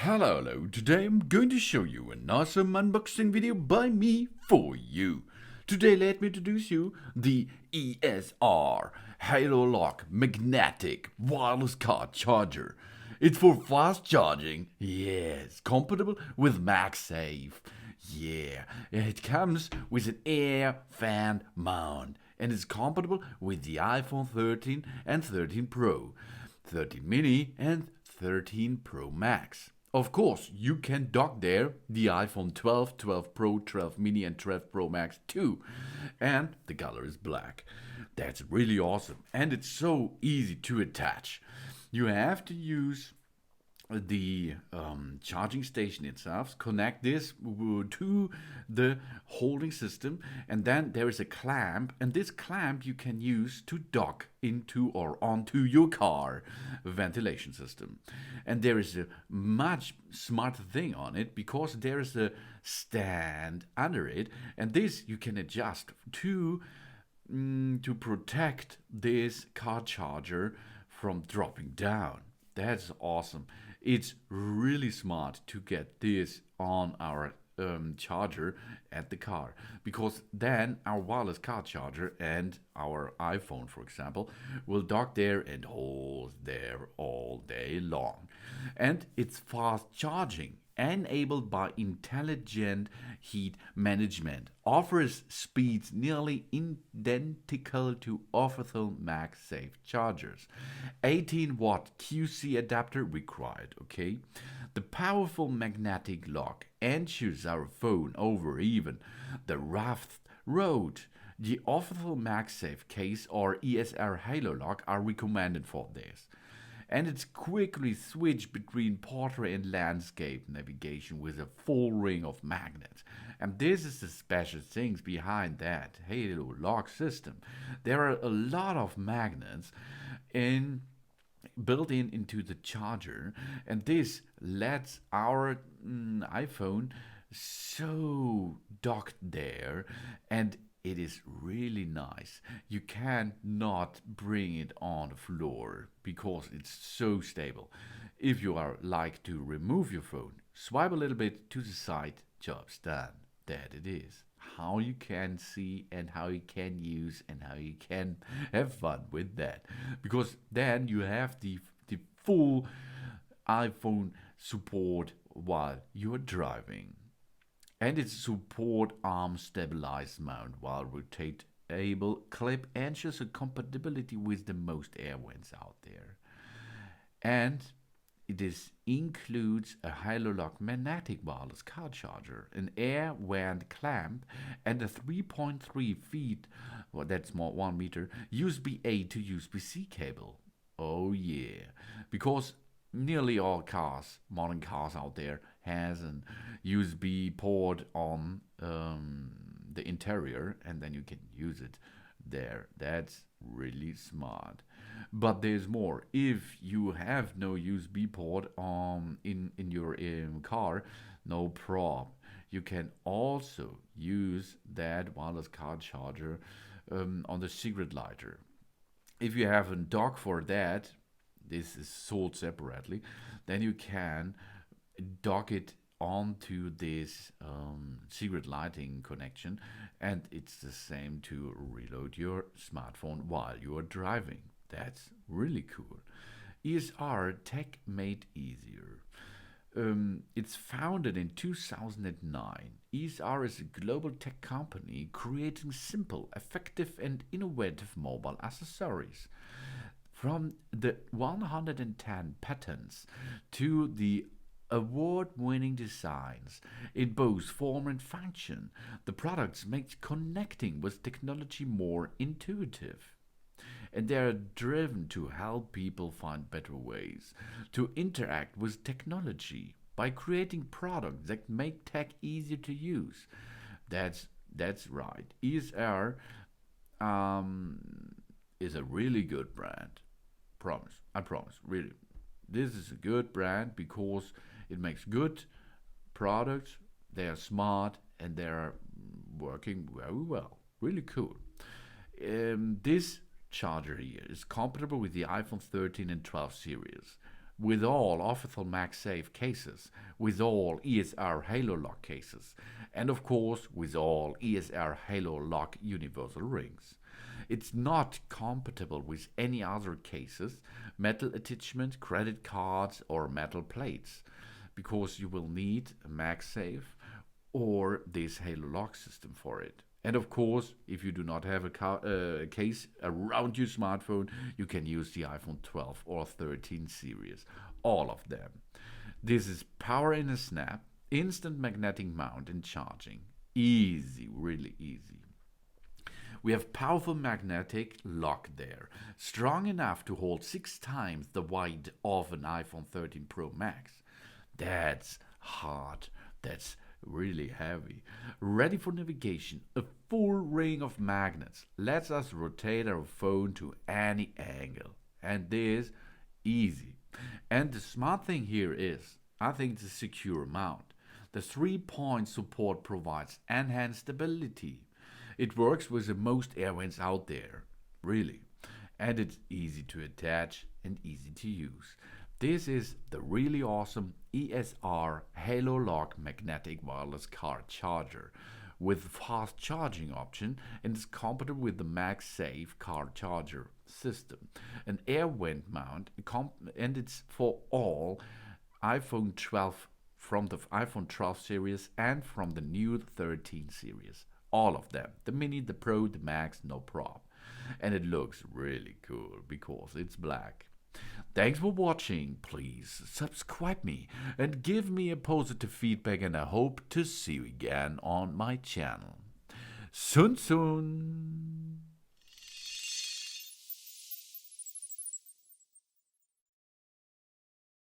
Hello, today I'm going to show you an awesome unboxing video by me for you. Today let me introduce you the ESR HaloLock magnetic wireless car charger. It's for fast charging, yes, compatible with MagSafe. Yeah, it comes with an air fan mount and is compatible with the iPhone 13 and 13 Pro, 13 mini and 13 Pro Max. Of course, you can dock there the iPhone 12, 12 Pro, 12 mini and 12 Pro Max too. And the color is black. That's really awesome. And it's so easy to attach. You have to use the charging station itself, connect this to the holding system, and then there is a clamp, and this clamp you can use to dock into or onto your car ventilation system. And there is a much smarter thing on it because there is a stand under it, and this you can adjust to protect this car charger from dropping down. That's awesome. It's really smart to get this on our charger at the car, because then our wireless car charger and our iPhone, for example, will dock there and hold there all day long. And it's fast charging, enabled by intelligent heat management, offers speeds nearly identical to orthogonal MagSafe chargers. 18-watt QC adapter required, okay? The powerful magnetic lock ensures our phone over even the rough road. The orthogonal MagSafe case or ESR HaloLock are recommended for this, and it's quickly switched between portrait and landscape navigation with a full ring of magnets. And this is the special things behind that HaloLock system. There are a lot of magnets built into the charger, and this lets our iPhone so docked there, and it is really nice. You cannot bring it on the floor because it's so stable. If you are like to remove your phone, swipe a little bit to the side, job's done. That it is. How you can see and how you can use and how you can have fun with that. Because then you have the full iPhone support while you're driving. And it support arm stabilized mount while rotatable clip ensures a compatibility with the most air vents out there. And includes a HaloLock magnetic wireless car charger, an air vent clamp, and a 3.3 feet, well, that's more 1 meter, USB-A to USB-C cable. Oh yeah, because nearly all cars, modern cars out there, has an USB port on the interior, and then you can use it there. That's really smart. But there's more. If you have no USB port in your car, no problem. You can also use that wireless car charger on the cigarette lighter. If you have a dock for that, this is sold separately, then you can dock it onto this secret lighting connection, and it's the same to reload your smartphone while you are driving. That's really cool. ESR Tech Made Easier. It's founded in 2009. ESR is a global tech company creating simple, effective, and innovative mobile accessories. From the 110 patents to the award-winning designs in both form and function, the products make connecting with technology more intuitive. And they are driven to help people find better ways to interact with technology by creating products that make tech easier to use. That's right. ESR is a really good brand. Promise. I promise. Really. This is a good brand because it makes good products. They are smart and they are working very well. Really cool. This charger here is compatible with the iPhone 13 and 12 series. with all official MagSafe cases, with all ESR HaloLock cases, and of course with all ESR HaloLock universal rings. It's not compatible with any other cases, metal attachment, credit cards, or metal plates, because you will need a MagSafe or this HaloLock system for it. And of course, if you do not have a case around your smartphone, you can use the iPhone 12 or 13 series, all of them. This is power in a snap, instant magnetic mount and charging. Easy, really easy. We have powerful magnetic lock there, strong enough to hold 6 times the weight of an iPhone 13 Pro Max. That's hard. That's really heavy. Ready for navigation, a full ring of magnets lets us rotate our phone to any angle. And this easy. And the smart thing here is, I think it's a secure mount. The 3-point support provides enhanced stability. It works with the most airwinds out there, really. And it's easy to attach and easy to use. This is the really awesome ESR HaloLock magnetic wireless car charger with fast charging option, and is compatible with the MagSafe Car Charger system. An air vent mount, and it's for all iPhone 12 from the iPhone 12 series and from the new 13 series. All of them. The Mini, the Pro, the Max, no problem. And it looks really cool because it's black. Thanks for watching. Please subscribe me and give me a positive feedback, and I hope to see you again on my channel. Soon.